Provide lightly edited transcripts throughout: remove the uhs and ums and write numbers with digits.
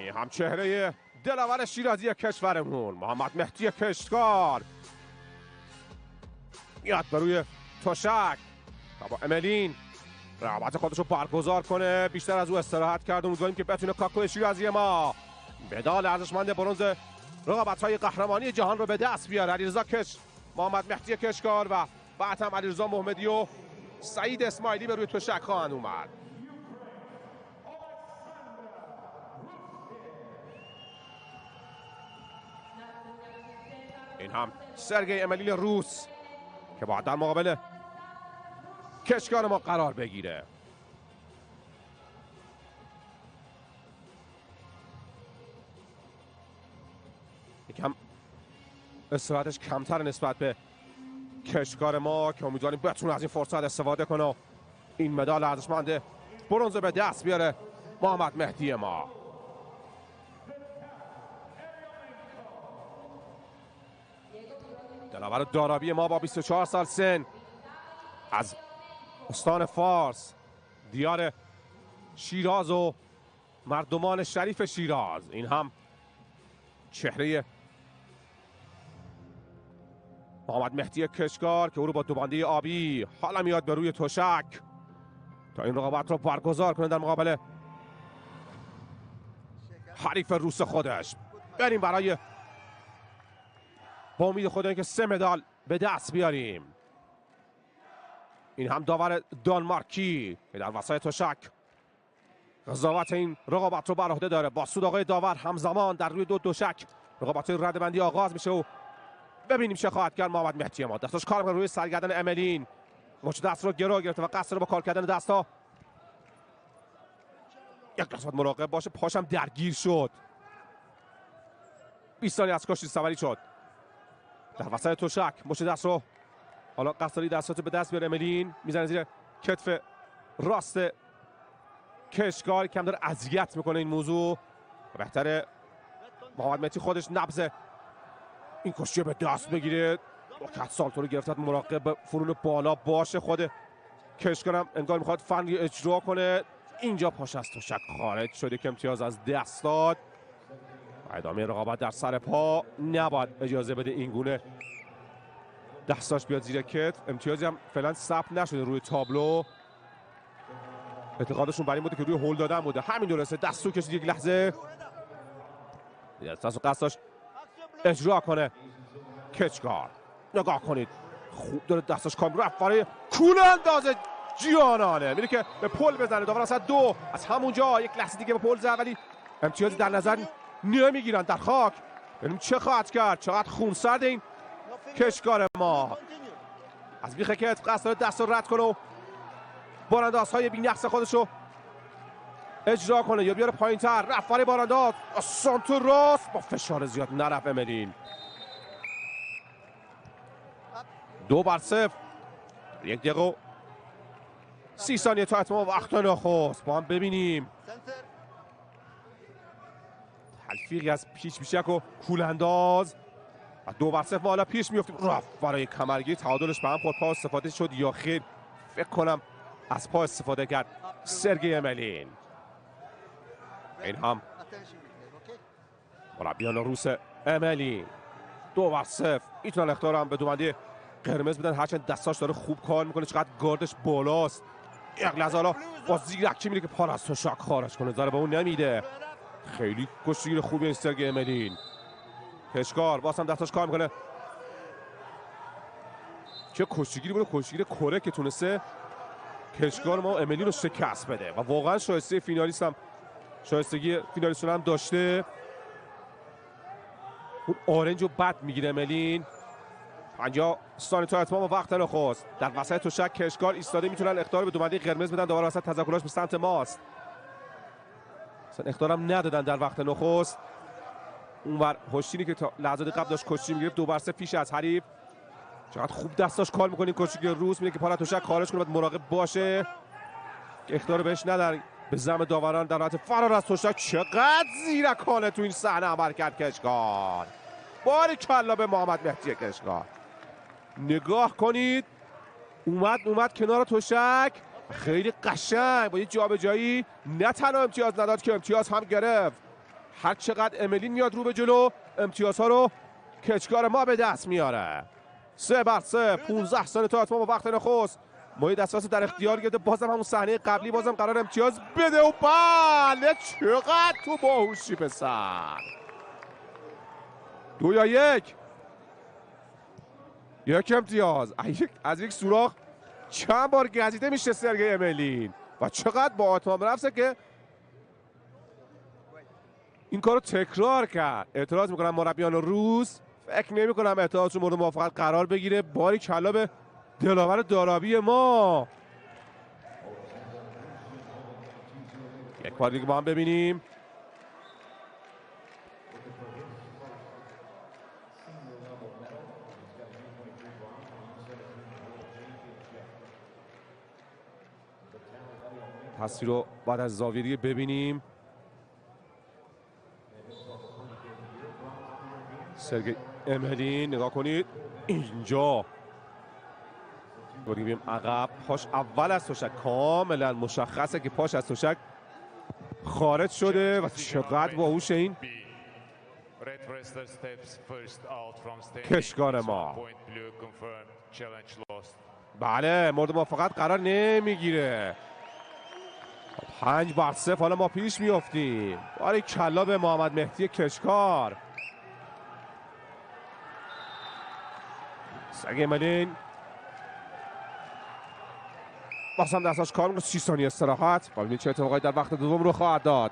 این هم چهره دلاور شیرازی کشورمون محمد مهدی کشتکار میاد به روی تشک تا با املین رقابت خودش رو برگزار کنه. بیشتر از او استراحت کرد. امیدواریم که بتونه کاکو شیرازی ما مدال ارزشمند برنز رقابت‌های قهرمانی جهان رو به دست بیاره. علیرضا محمد مهدی کشتکار و بعد هم علیرضا محمدی و سعید اسماعیلی به روی تشک خواهند اومد. این هم سرگئی املین روس که باید در مقابل کشتکار ما قرار بگیره. یکم استراحتش کمتر نسبت به کشتکار ما که امیدواریم بتونه از این فرصت استفاده کنه و این مدال ارزشمند برنز به دست بیاره محمد مهدی ما. دلاور دارابی ما با 24 سال سن از استان فارس دیار شیراز و مردمان شریف شیراز. این هم چهره محمد مهدی کشتکار که او رو با دوبنده آبی حالا میاد به روی تشک تا این رقابت رو برگزار کنه در مقابل حریف روس خودش. بریم برای با امید خدا اینکه 3 مدال به دست بیاریم. این هم داور دانمارکی که در وسط تشک قضاوت این رقابت رو بر عهده داره. با سود آقای داور همزمان در روی 2 تشک رقابت ردبندی آغاز میشه و ببینیم چه خواهد کرد محمد مهدی ما. دستش کار میکنه روی سرگردن املین. مچ دست رو گرو گرفته و قصد رو با کار کردن دستا یک لحظه مراقب باشه. پاشم درگیر شد. 20 ثانیه از کشتی سواری شد در وسط تشک. مچ دست رو حالا قصدی دستات به دست بیاره. املین میزنه زیر کتف راست کشتکار. کم داره اذیت میکنه این موضوع. بهتره محمد مهدی خودش نبض این کشتی به دست بگیره. کت سالتو رو گرفت. مراقب فرون بالا باشه. خود کشتکار هم انگار میخواد فنی اجرا کنه. اینجا پاش از تشک خارج شده که امتیاز از دست داد. ادامه رقابت در سر پا. نباید اجازه بده این گونه دستاش بیاد زیر کتف. امتیازی هم فعلا ثبت نشده روی تابلو. اعتقادشون بر این بوده که روی هول دادن بوده. همین درسته. دستو کشید یک لحظه. دستو قصدش اجرا کنه کشتکار. نگاه کنید خوب داره دستش کام رفت برای کول انداز جیانانه. میره که به پل بزنه. داور اصلا 2 از همونجا یک لحظه دیگه به پل زد ولی امتیازی در نظر نمیگیرن در خاک. ببینیم چه خواهد کرد. چقدر خونسرد این کشتکار ما. از بیخ کتف قصد داره دست رو رد کنه و باراندازهای بی‌نقص خودش رو اجرا کنه یا بیاره پایین‌تر. رفت برای بارانداز سانتو راست با فشار زیاد نرفت املین. 2-0. 1 دقیقه و 30 ثانیه تا اتمام وقت نخست. با هم ببینیم تلفیقی از پیچ بیشک و کولانداز. 2-0 ما حالا پیش میفتیم. رفت برای کمرگیری. تعادلش به هم خورد. پا استفاده شد یا خیر؟ فکر کنم از پا استفاده کرد سرگئی املین. این هم مربیان روس املین. 2-0 میتونن اخطار هم به دوبنده قرمز بدن هرچند دستاش داره خوب کار میکنه. چقدر گاردش بالاست. یک لحظه حالا با زیرکی میره که پا از تشک خارج کنه. داره به اون نمیده. خیلی کشتیگیر خوبی این سرگئی املین. کشتکار باز هم دستاش کار میکنه. چه کشتیگیری بوده. کشتیگیر کره که تونسته کشتکار ما املین رو شکست بده و واقعا شایسته فینالیست هم شایستگی فینالیست هم داشته. اون آرنج رو بد میگیره املین. 50 ثانیه تا اتمام وقت نخست. در وسط تشک کشتکار ایستاده. میتونن اخطار به دوبنده قرمز بدن. داور وسط تذکراش به سمت ماست. اصلا اخطارم ندادن در وقت نخست. اونور هوشینی که تا لحظات قبل داشت کشتی میگرفت 2-0 پیش از حریف. چقدر خوب دستاش کار میکنه این کشتیگیر روس. میگه که پا تشک خارج کنه. باید مراقب باشه که اخطار بهش ندن. به زعم داوران در حالت فرار از تشک. چقدر زیرکانه تو این صحنه عمل کرد کشتکار. باریکلا به محمد مهدی کشتکار. نگاه کنید. اومد کنار تشک. خیلی قشنگ با یه جابجایی نه تنها امتیاز نداد که امتیاز هم گرفت. هر چقدر املین میاد رو به جلو امتیازها رو کچکار ما به دست میاره. 3-3 15 ثانیه تا اتمام وقت نخست. ما دسترس در اختیار گرفته. بازم همون صحنه قبلی بازم قرار امتیاز بده و بله چقدر تو باهوشی پسر. 2-1 یک امتیاز از یک سوراخ چند بار گزیده میشه سرگی املین و چقدر با اعتماد نفسه که این کارو تکرار کرد. اعتراض میکنم مربیان روس، فکر نمی کنم اعتراضشون مورد موافقت قرار بگیره. باری کلا به دلاور دارابی ما. یک بار دیگه با هم ببینیم. تصویر رو بعد از زاویه دیگه ببینیم. سرگی املین نگاه کنید اینجا بریم عقب. پاش اول از تشک کاملا مشخصه که پاش از تشک خارج شده و چقدر باهوشه این کشکار ما. بله مورد موافقت قرار نمیگیره. 5-0 حالا ما پیش میافتیم. باری کلا به محمد مهدی کشکار. سرگی املین باز هم دستاش کار میکنه. 30 ثانیه استراحت. ببینید چه اتفاقی در وقت دوم رو خواهد داد.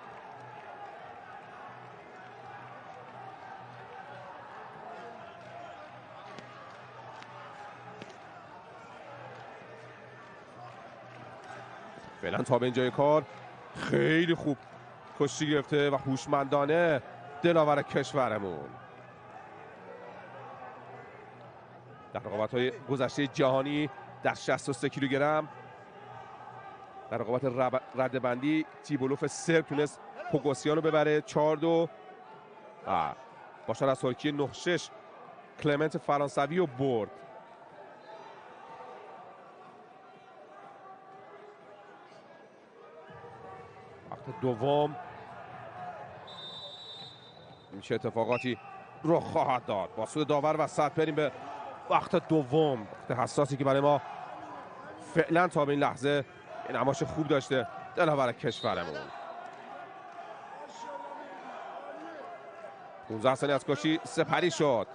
فعلا تا به اینجای کار خیلی خوب کشتی گرفته و هوشمندانه دلاور کشورمون. در رقابت‌های گذشته جهانی در 63 کیلوگرم در رقابت ردبندی تیبولوف سرب تونست پوگوسیان رو ببره 4-2. باشار از ترکیه 9-6 کلمنت فرانسوی رو برد. وقت دوم این چه اتفاقاتی رو خواهد داد. با سود داور و صد بریم به وقت دوم. وقت حساسی که برای ما فعلا تا به این لحظه این نمایش خوب داشته دلاور کشورمون. 15 ثانیه از کشی سپری شد.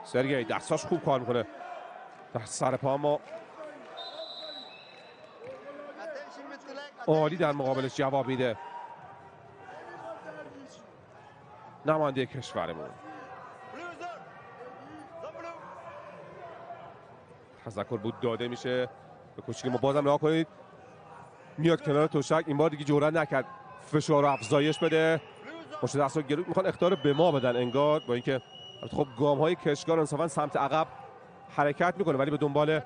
سرگی دستاش خوب کار میکنه در سر پا ما عالی در مقابلش جواب میده نماینده کشورمون. تذکر بود داده میشه به کوچیک ما. بازم نگاه کنید میاد کنار تشک. این بار دیگه جرئت نکرد فشار رو افزایش بده. مشت دست رو گرفت. میخوان اختیار به ما بدن انگار. با اینکه خب گام های کشکار انصافا سمت عقب حرکت میکنه ولی به دنبال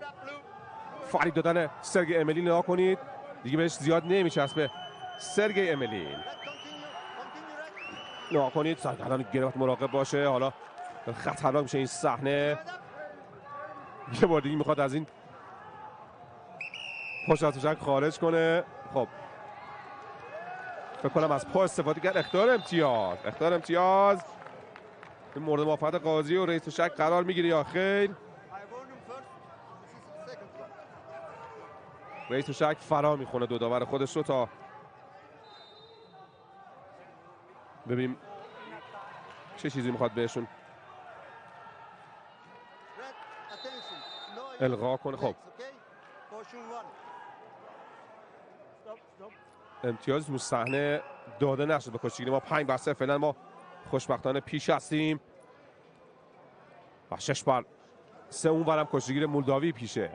فریب دادن سرگی املین. نگاه کنید دیگه بهش زیاد نمیچسبه سرگی املین. نگاه کنید سرگردان گرفت مراقب باشه. حالا خطرناک میشه این صحنه. یه بار دیگه میخواد از این پشت از تشک خارج کنه. خب فکر کنم از پا استفاده کرد. اختیار امتیاز این مورد موافقت قاضی و رئیس تشک قرار میگیره یا خیر. رئیس تشک فرا میخونه دو داور خودش رو تا ببینیم چه چیزی میخواد بهشون القا کنه. خب امتیاز تو صحنه داده نشد به کشتیگیری ما. 5-0 فعلا ما خوشبختانه پیش هستیم و 6-3 اون برم کشتیگیر مولداوی پیشه.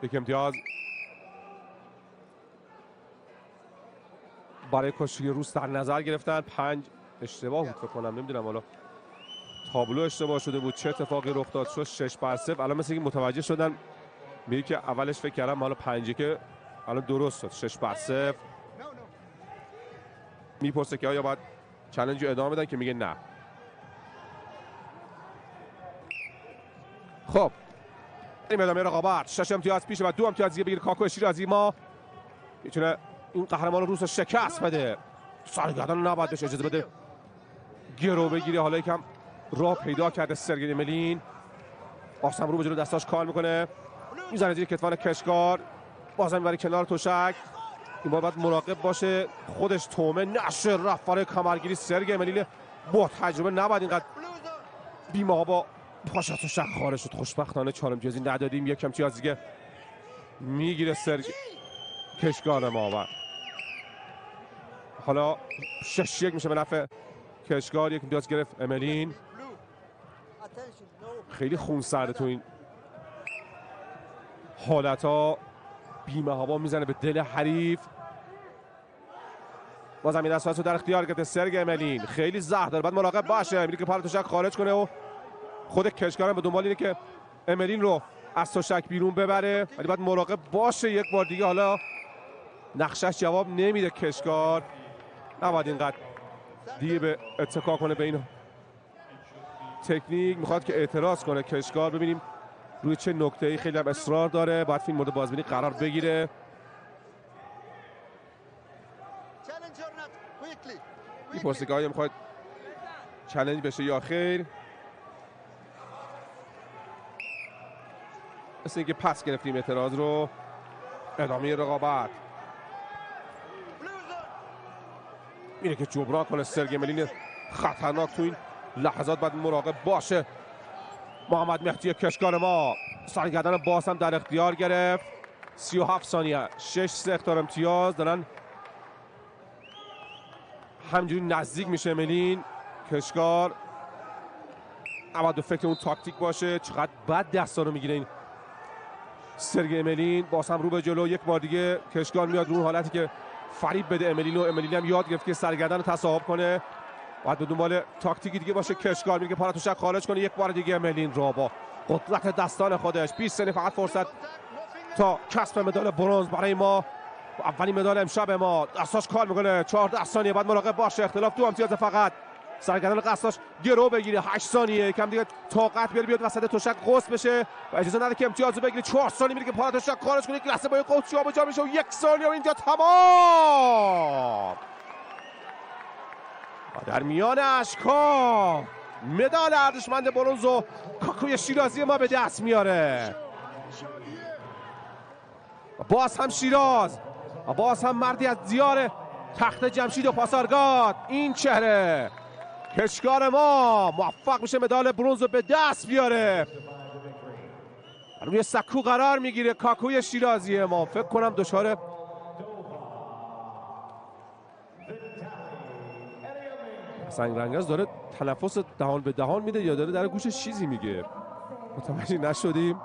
یک امتیاز برای کشتیگیر روس در نظر گرفتن. 5 اشتباه بود فکر کنم. نمیدونم حالا تابلو اشتباه شده بود چه اتفاقی رخ داد شد. 6-0 الان مثل اینکه متوجه شدن. میگه که اولش فکر کردم حالا 5 که الان درست شد. 6-0 میپرسه که آیا باید چالش رو ادامه بدن که میگه نه. خب این ادامه رقابت 6 امتیاز پیشه و 2 امتیاز دیگه بگیر کاکو شیرازی ما میتونه این قهرمان روس رو شکست بده. سرگردان نباید بهش اجازه بده گرو بگیره. حالا یکم راه پیدا کرده سرگئی املین. آسم رو به جلو دستاش کار میکنه، میزنه زیر کتفان کشکار، بازم میبره کنار تشک. این بار باید مراقب باشه خودش تومه نشه رفت برای کمرگیری. سرگئی املین با تجربه نباید اینقدر بیمه با پاش از تشک خارج شد. خوشبختانه 4 امتیازی ندادیم. یک امتیاز دیگه میگیره سرگئی کشکار ما. حالا 6-1 میشه به نفع کشکار. یک امتیاز گرفت املین. خیلی خونسرده تو این حالت ها. بیمه هوا میزنه به دل حریف. بازم این دستاش رو در اختیار گرفته سرگئی املین. خیلی زهر داره، باید مراقب باشه. میره که پا تشک خارج کنه و خود کشکار هم به دنبال اینه که املین رو از تشک بیرون ببره، ولی باید مراقب باشه یک بار دیگه. حالا نقشش جواب نمیده کشکار. نباید اینقدر دیگه به اتکا کنه به این تکنیک. میخواد که اعتراض کنه کشکار. ببینیم روی چه نکته‌ای خیلی هم اصرار داره. باید فیلم مورد بازبینی قرار بگیره. میپرسه که آیا میخواد چالش بشه یا خیر. مثل اینکه پس گرفتیم اعتراض رو. ادامه رقابت میره که جبران کنه سرگئی املین. خطرناک تو این لحظات باید مراقب باشه. محمد مهدی کشکار ما سرگردن باز هم در اختیار گرفت. 37 ثانیه 6 اختار امتیاز دارن. همجوری نزدیک میشه املین. کشکار اما دو فکر اون تاکتیک باشه. چقدر بد دستا رو میگیره این سرگئی املین. باز هم رو به جلو. یک بار دیگه کشکار میاد رو حالتی که فریب بده املین و املین هم یاد گرفت که سرگردن رو تصاحب کنه. باید به دنبال تاکتیکی دیگه باشه. کشکار میگه پا تشک خارج کنه. یک بار دیگه املین را با قدرت دستان خودش 20 ثانیه فقط فرصت تا کسب مدال برنز برای ما. اولین مدال امشب ما. دستاش کار میکنه. 14 ثانیه بعد مراقب باشه. اختلاف 2 امتیاز فقط. سرگردان قصداش گرو بگیره. 8 ثانیه کم دیگه طاقت بیاد وسط تشک قوس بشه و اجازه نده که امتیاز بگیره. 4 ثانیه میره که پا تشک خارج کنه. یک لحظه با قوس جابجا میشه و 1 ثانیه و اینجا تمام. در میان اشک‌ها مدال ارزشمند برنز و کاکوی شیرازی ما به دست میاره. باز هم شیراز، باز هم مردی از دیار تخت جمشید و پاسارگاد. این چهره کشکار ما موفق میشه مدال برنز رو به دست بیاره. روی سکو قرار میگیره کاکوی شیرازی ما. فکر کنم دچار سنگ رنگز داره تنفس دهان به دهان میده یا داره در گوشش چیزی میگه، متوجه نشدیم.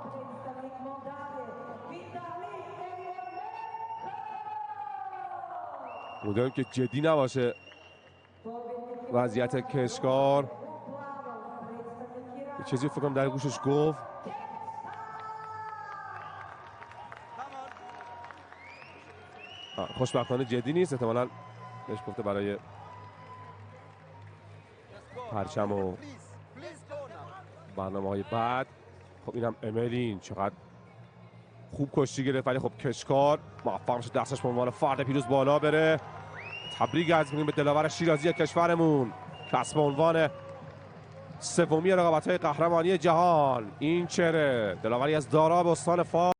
امیدوارم که جدی نباشه وضعیت کشکار. یه چیزی فکر کنم در گوشش گفت. خوشبختانه جدی نیست، احتمالاً بهش گفته برای پرچم و برنامه‌های بعد. خب اینم املین چقدر خوب کشتی گرفت، ولی خب کشکار موفق میشه دستش به عنوان فرد پیروز بالا بره. تبریک عرض می‌کنیم به دلاور شیرازی کشورمون، کسب عنوان سومی رقابت‌های قهرمانی جهان. این چهره دلاوری از داراب استان فارس.